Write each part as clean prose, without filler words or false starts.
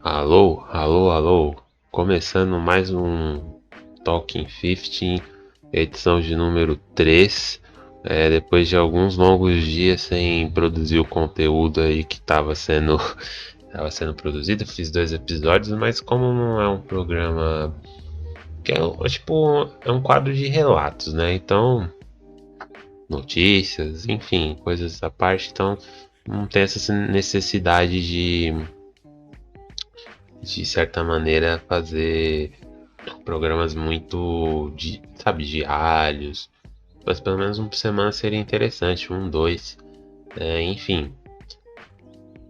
Alô, alô, alô. Começando mais um Talking 15, edição de número 3. Depois de alguns longos dias sem produzir o conteúdo aí que estava sendo, tava sendo produzido, fiz 2 episódios, mas como não é um programa que é um quadro de relatos, né? Então, notícias, enfim, coisas à parte, então não tem essa necessidade de certa maneira, fazer programas muito, sabe, diários. Mas pelo menos um por semana seria interessante, um, dois. Enfim,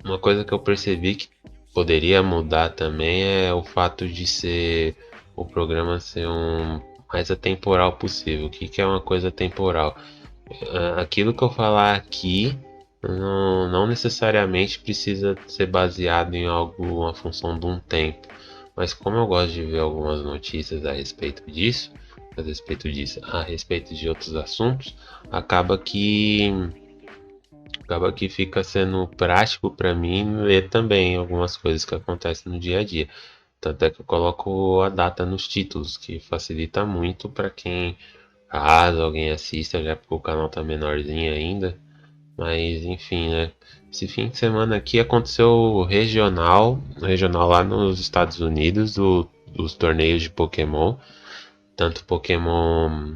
uma coisa que eu percebi que poderia mudar também é o fato de ser o programa ser um mais atemporal possível. O que, que é uma coisa temporal? Aquilo que eu falar aqui não necessariamente precisa ser baseado em algo, uma função de um tempo. Mas como eu gosto de ver algumas notícias a respeito de outros assuntos, acaba que acaba que fica sendo prático para mim ler também algumas coisas que acontecem no dia a dia. Tanto é que eu coloco a data nos títulos, que facilita muito para quem, caso alguém assista, já porque o canal tá menorzinho ainda. Mas enfim, né? Esse fim de semana aqui aconteceu regional lá nos Estados Unidos, dos torneios de Pokémon. Tanto Pokémon.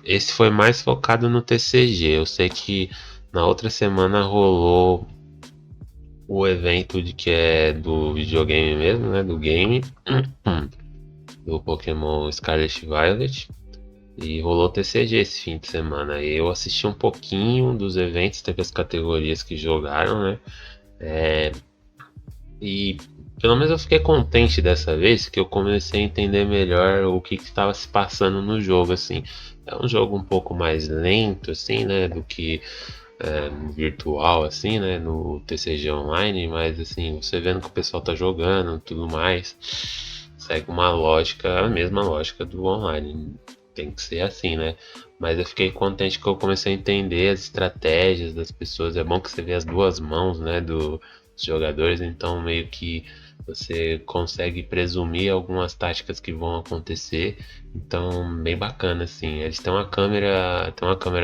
Esse foi mais focado no TCG. Eu sei que na outra semana rolou o evento de que é do videogame mesmo, né? Do game. Do Pokémon Scarlet e Violet. E rolou TCG esse fim de semana. Eu assisti um pouquinho dos eventos, teve as categorias que jogaram, né? E pelo menos eu fiquei contente dessa vez que eu comecei a entender melhor o que estava se passando no jogo, assim. É um jogo um pouco mais lento, assim, né? Do que no virtual, assim, né? No TCG Online, mas assim, você vendo que o pessoal tá jogando tudo mais, segue uma lógica, a mesma lógica do online. Tem que ser assim, né? Mas eu fiquei contente que eu comecei a entender as estratégias das pessoas. É bom que você vê as duas mãos, né? Dos jogadores, então meio que você consegue presumir algumas táticas que vão acontecer. Então, bem bacana, assim. Eles têm uma câmera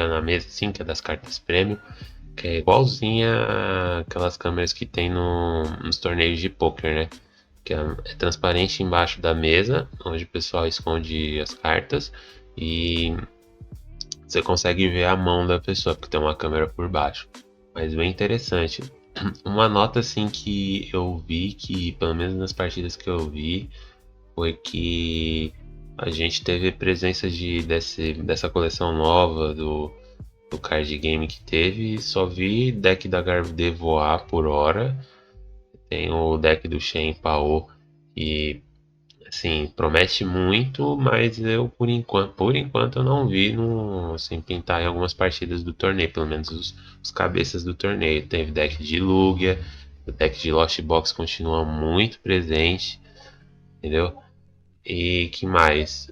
na mesa, assim, que é das cartas prêmio, que é igualzinha aquelas câmeras que tem nos torneios de poker, né? Que é transparente embaixo da mesa, onde o pessoal esconde as cartas, e você consegue ver a mão da pessoa, porque tem uma câmera por baixo. Mas bem interessante. Uma nota assim que eu vi, que pelo menos nas partidas que eu vi, foi que a gente teve presença dessa coleção nova do card game que teve. Só vi deck da Gardevoir voar por hora. Tem o deck do Shen Pao que assim promete muito, mas eu por enquanto eu não vi no, assim, pintar em algumas partidas do torneio, pelo menos os cabeças do torneio. Teve deck de Lugia, o deck de Lost Box continua muito presente, entendeu? E que mais?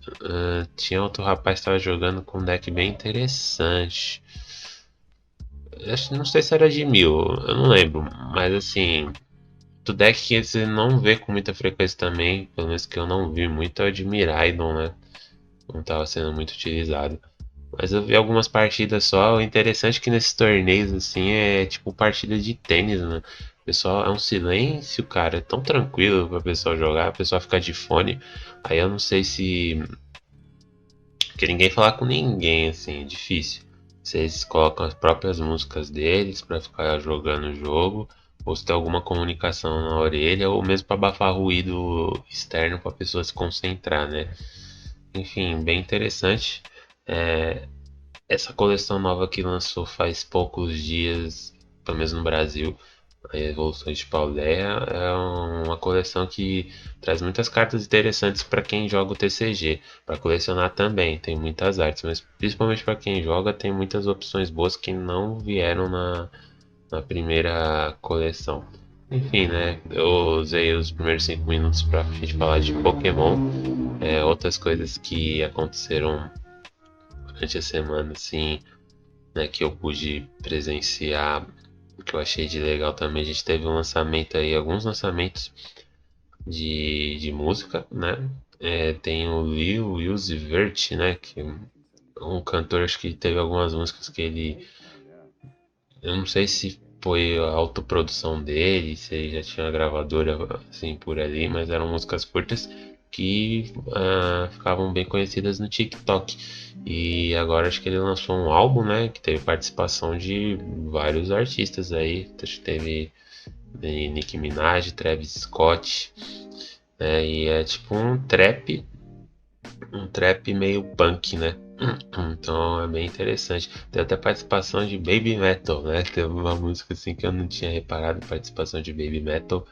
Tinha outro rapaz que estava jogando com um deck bem interessante. Não sei se era de 1000, eu não lembro. Mas assim, do deck que você não vê com muita frequência também, pelo menos que eu não vi muito, é o de Miraidon, né? Não estava sendo muito utilizado. Mas eu vi algumas partidas só. O interessante é que nesses torneios assim é tipo partida de tênis, né? O pessoal é um silêncio, cara. É tão tranquilo para o pessoal jogar, o pessoal ficar de fone. Aí eu não sei se que ninguém falar com ninguém, assim, é difícil. Vocês colocam as próprias músicas deles pra ficar jogando o jogo, ou se tem alguma comunicação na orelha, ou mesmo para abafar ruído externo para a pessoa se concentrar, né? Enfim, bem interessante. É, essa coleção nova que lançou faz poucos dias, pelo menos no Brasil, a Evoluções de Paldea, é uma coleção que traz muitas cartas interessantes para quem joga o TCG. Para colecionar também, tem muitas artes, mas principalmente para quem joga, tem muitas opções boas que não vieram na primeira coleção. Enfim, né? Eu usei os primeiros 5 minutos para a gente falar de Pokémon. Outras coisas que aconteceram durante a semana, assim, né, que eu pude presenciar, o que eu achei de legal também. A gente teve um lançamento aí, alguns lançamentos de música, né? Tem o Lil Uzi Vert, né? Que é um cantor, acho que teve algumas músicas que ele. Eu não sei se foi a autoprodução dele, se ele já tinha gravadora assim por ali, mas eram músicas curtas que ficavam bem conhecidas no TikTok. E agora acho que ele lançou um álbum, né? Que teve participação de vários artistas aí. Acho que teve Nicki Minaj, Travis Scott, né? E é tipo um trap meio punk, né? Então é bem interessante. Tem até participação de Baby Metal, né? Teve uma música assim que eu não tinha reparado, participação de Baby Metal.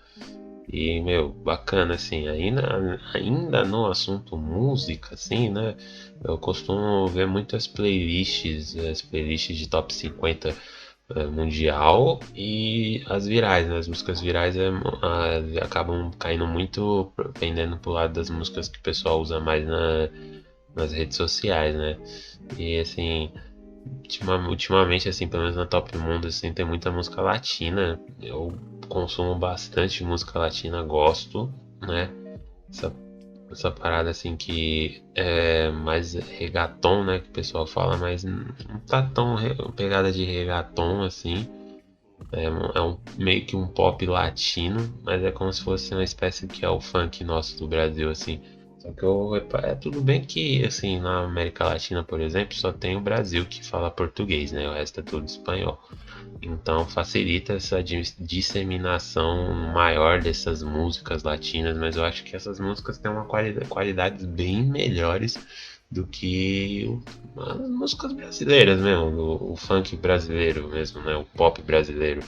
E, meu, bacana, assim, ainda no assunto música, assim, né? Eu costumo ver muitas playlists, as playlists de top 50 mundial e as virais, né? As músicas virais acabam caindo muito, pendendo pro lado das músicas que o pessoal usa mais nas redes sociais, né? E, assim, ultimamente, assim, pelo menos na Top Mundo, assim, tem muita música latina. Eu consumo bastante música latina, gosto, né? Essa, essa parada assim que é mais reggaeton, né? Que o pessoal fala, mas não tá tão pegada de reggaeton assim. Meio que um pop latino, mas é como se fosse uma espécie que é o funk nosso do Brasil, assim. Só que é tudo bem que, assim, na América Latina, por exemplo, só tem o Brasil que fala português, né? O resto é tudo espanhol. Então facilita essa disseminação maior dessas músicas latinas, mas eu acho que essas músicas têm uma qualidades bem melhores do que as músicas brasileiras mesmo, o funk brasileiro mesmo, né? O pop brasileiro.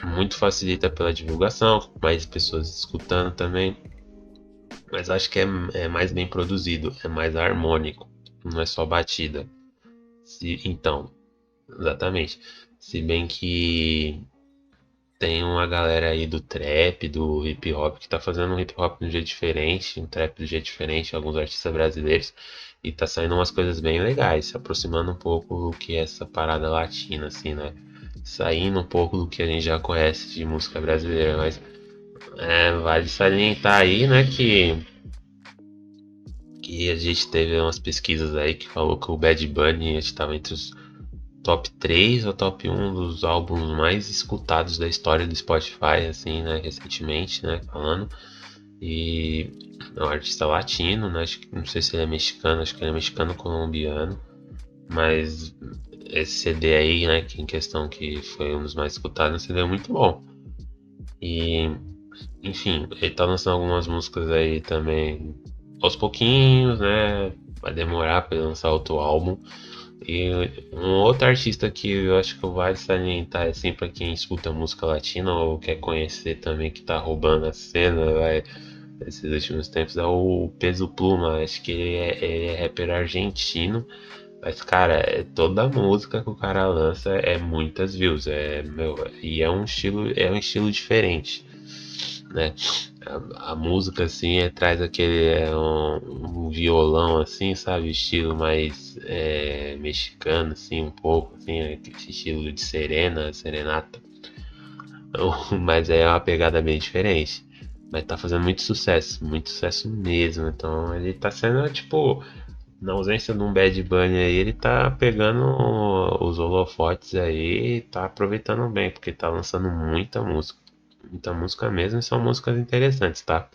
Muito facilita pela divulgação, mais pessoas escutando também, mas acho que é mais bem produzido, é mais harmônico, não é só batida. Então, exatamente. Se bem que tem uma galera aí do trap, do hip hop, que tá fazendo um hip hop de um jeito diferente, um trap de um jeito diferente, alguns artistas brasileiros, e tá saindo umas coisas bem legais, se aproximando um pouco do que é essa parada latina, assim, né? Saindo um pouco do que a gente já conhece de música brasileira, mas vale salientar aí, né, que a gente teve umas pesquisas aí que falou que o Bad Bunny estava entre os top 3 ou top um dos álbuns mais escutados da história do Spotify, assim, né, recentemente, né, falando. E é um artista latino, né, não sei se ele é mexicano, acho que ele é mexicano-colombiano, mas esse CD aí, né, que em questão que foi um dos mais escutados, é um CD muito bom. E, enfim, ele tá lançando algumas músicas aí também aos pouquinhos, né, vai demorar para ele lançar outro álbum. E um outro artista que eu acho que vale salientar assim para quem escuta música latina ou quer conhecer também que tá roubando a cena, esses últimos tempos é o Peso Pluma. Acho que ele é rapper argentino, mas cara, toda a música que o cara lança é muitas views, e é um estilo diferente, né? A música assim traz aquele um violão assim, sabe, estilo mais mexicano assim um pouco assim, esse estilo de serenata, mas é uma pegada bem diferente. Mas tá fazendo muito sucesso mesmo. Então ele tá sendo tipo, na ausência de um Bad Bunny aí, ele tá pegando os holofotes aí e tá aproveitando bem, porque tá lançando muita música. Muita música mesmo, e são músicas interessantes, tá?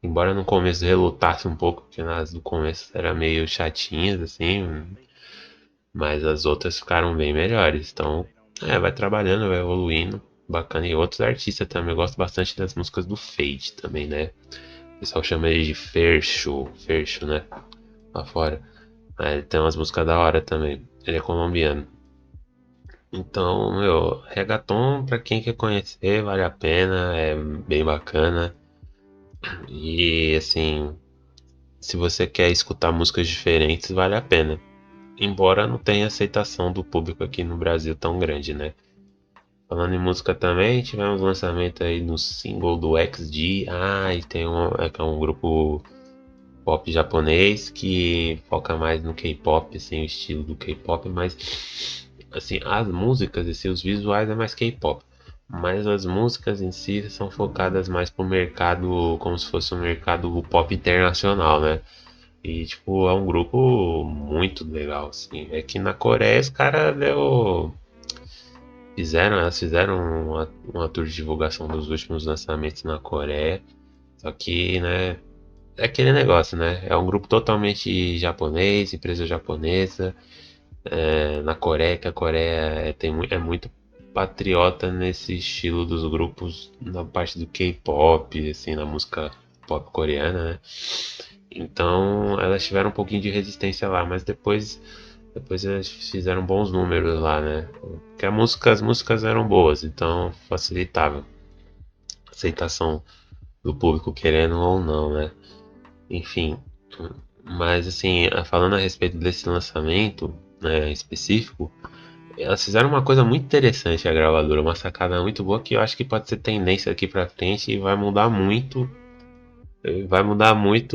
Embora no começo relutasse um pouco, porque nas do começo era meio chatinhas, assim, mas as outras ficaram bem melhores. Então, vai trabalhando, vai evoluindo. Bacana. E outros artistas também. Eu gosto bastante das músicas do Fade também, né? O pessoal chama ele de Fercho, né? Lá fora. Ele tem umas músicas da hora também. Ele é colombiano. Então, meu, reggaeton, pra quem quer conhecer, vale a pena, é bem bacana. E assim, se você quer escutar músicas diferentes, vale a pena. Embora não tenha aceitação do público aqui no Brasil tão grande, né? Falando em música também, tivemos lançamento aí no single do XG. E tem que é um grupo pop japonês que foca mais no K-pop, assim, o estilo do K-pop, mas assim, as músicas e seus visuais é mais K-pop. mas as músicas em si são focadas mais pro mercado, como se fosse um mercado pop internacional, né? E, tipo, é um grupo muito legal, assim. É que na Coreia os caras elas fizeram uma tour de divulgação dos últimos lançamentos na Coreia. Só que, né, é aquele negócio, né? É um grupo totalmente japonês, empresa japonesa. Na Coreia, que a Coreia é muito patriota nesse estilo dos grupos na parte do K-pop, assim, na música pop coreana, né? Então elas tiveram um pouquinho de resistência lá, mas depois elas fizeram bons números lá, né? Porque as músicas eram boas, então facilitava a aceitação do público querendo ou não, né? Enfim, mas assim, falando a respeito desse lançamento, né, específico, elas fizeram uma coisa muito interessante a gravadora, uma sacada muito boa que eu acho que pode ser tendência aqui pra frente e vai mudar muito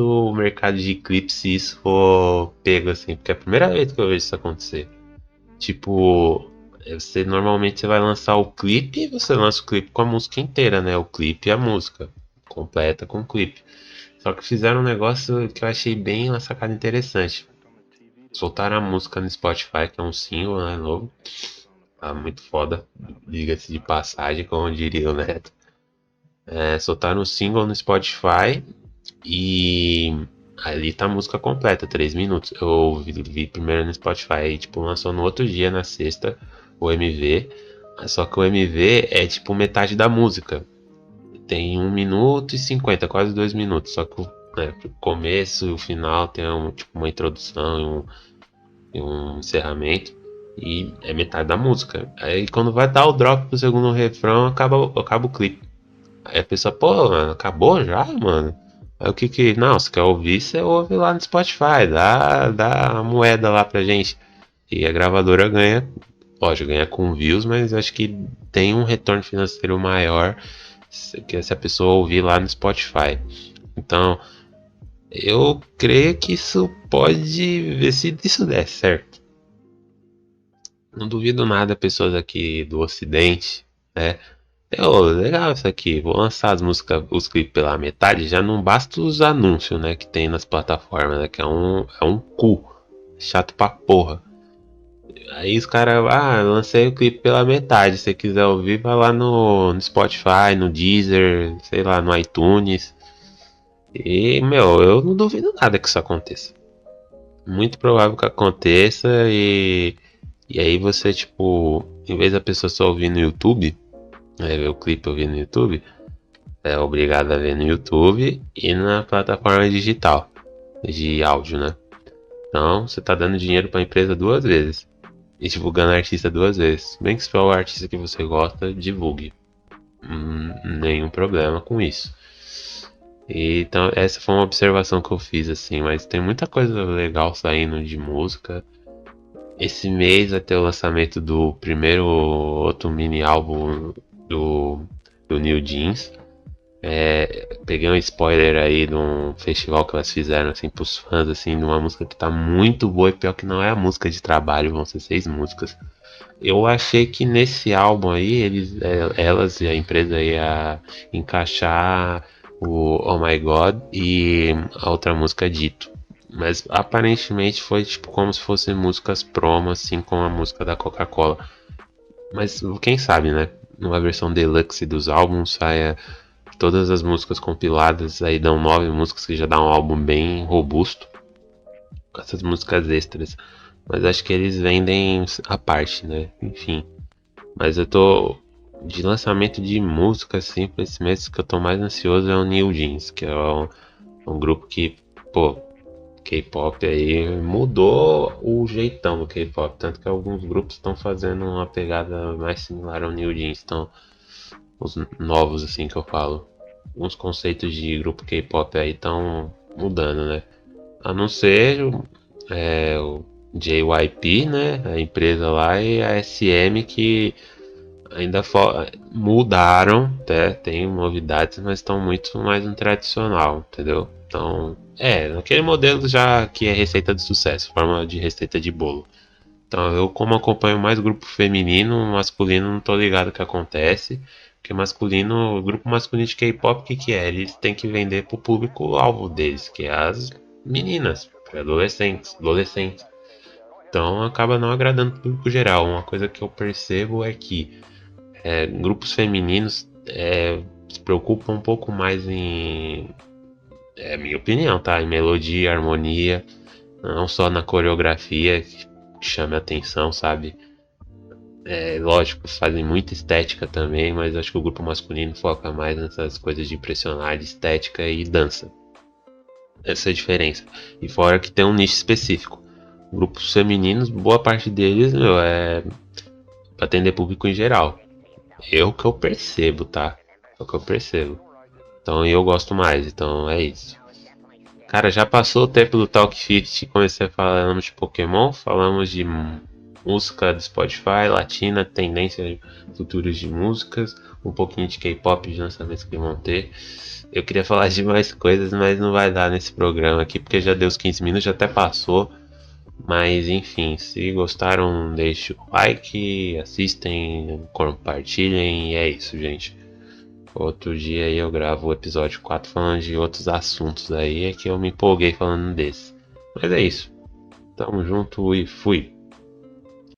o mercado de clipes se isso for pego assim, porque é a primeira vez que eu vejo isso acontecer. Tipo, normalmente você vai lançar o clipe e você lança o clipe com a música inteira, né? O clipe e a música completa com o clipe. Só que fizeram um negócio que eu achei bem uma sacada interessante. Soltaram a música no Spotify, que é um single, né, novo. Tá muito foda, diga-se de passagem, como diria o Neto. Soltaram o single no Spotify e ali tá a música completa, 3 minutos. Eu vi primeiro no Spotify, e, tipo, lançou no outro dia, na sexta, o MV. Só que o MV é tipo metade da música. Tem 1 minuto e 50, quase 2 minutos. Só que o começo e o final tem tipo, uma introdução e um encerramento. E é metade da música. Aí quando vai dar o drop pro segundo refrão, acaba o clipe. Aí a pessoa, pô, mano, acabou já, mano? Aí o que que. Não, se quer ouvir, você ouve lá no Spotify, dá a moeda lá pra gente. E a gravadora ganha, lógico, ganha com views, mas acho que tem um retorno financeiro maior se a pessoa ouvir lá no Spotify. Então, eu creio que isso pode ver se isso der certo. Não duvido nada pessoas aqui do Ocidente, né? Legal isso aqui, vou lançar as músicas, os clipes pela metade, já não basta os anúncios, né, que tem nas plataformas, né, que é um cu, chato pra porra. Aí os caras, lancei o clipe pela metade, se você quiser ouvir, vai lá no Spotify, no Deezer, sei lá, no iTunes. E, meu, eu não duvido nada que isso aconteça. Muito provável que aconteça e aí você, tipo, em vez da pessoa só ouvir no YouTube, ver o clipe ouvir no YouTube, é obrigado a ver no YouTube e na plataforma digital de áudio, né? Então você tá dando dinheiro pra empresa duas vezes e divulgando artista duas vezes. Bem que se for o artista que você gosta, divulgue. Nenhum problema com isso. Então essa foi uma observação que eu fiz assim, mas tem muita coisa legal saindo de música. Esse mês vai ter o lançamento do primeiro outro mini álbum do, do New Jeans. Peguei um spoiler aí de um festival que elas fizeram assim pros fãs, assim, de uma música que tá muito boa e pior que não é a música de trabalho, vão ser 6 músicas. Eu achei que nesse álbum aí, elas e a empresa ia encaixar o Oh My God e a outra música Dito. Mas aparentemente foi tipo como se fossem músicas promo, assim, com a música da Coca-Cola. Mas quem sabe, né? Numa versão deluxe dos álbuns saia todas as músicas compiladas, aí dão 9 músicas que já dá um álbum bem robusto, com essas músicas extras. Mas acho que eles vendem a parte, né? Enfim. Mas eu tô. De lançamento de música, assim, pra esse mês que eu tô mais ansioso é o New Jeans, que é um grupo que, pô, K-pop aí mudou o jeitão do K-pop. Tanto que alguns grupos estão fazendo uma pegada mais similar ao New Jeans. Então, os novos, assim, que eu falo. Uns conceitos de grupo K-pop aí estão mudando, né? A não ser o JYP, né? A empresa lá e a SM que ainda mudaram, né? Tem novidades, mas estão muito mais no tradicional, entendeu? Então, naquele modelo já que é receita de sucesso, forma de receita de bolo. Então, eu como acompanho mais grupo feminino, masculino não tô ligado o que acontece. Porque masculino, grupo masculino de K-pop, o que que é? Eles têm que vender pro público-alvo deles, que é as meninas, adolescentes. Então acaba não agradando o público geral. Uma coisa que eu percebo é que grupos femininos se preocupam um pouco mais em, é minha opinião, tá? Em melodia, harmonia, não só na coreografia que chame a atenção, sabe? É lógico, fazem muita estética também, mas acho que o grupo masculino foca mais nessas coisas de impressionar, de estética e dança. Essa é a diferença. E fora que tem um nicho específico. Grupos femininos, boa parte deles, meu, é pra atender público em geral. É o que eu percebo, tá? É o que eu percebo. Então eu gosto mais, então é isso. Cara, já passou o tempo do Talk 50, comecei a falar de Pokémon, falamos de música do Spotify, latina, tendências futuras de músicas, um pouquinho de K-pop de lançamentos que vão ter. Eu queria falar de mais coisas, mas não vai dar nesse programa aqui, porque já deu os 15 minutos, já até passou. Mas enfim, se gostaram, deixe o like, assistem, compartilhem, e é isso, gente. Outro dia aí eu gravo o episódio 4 falando de outros assuntos aí, é que eu me empolguei falando desse. Mas é isso. Tamo junto e fui.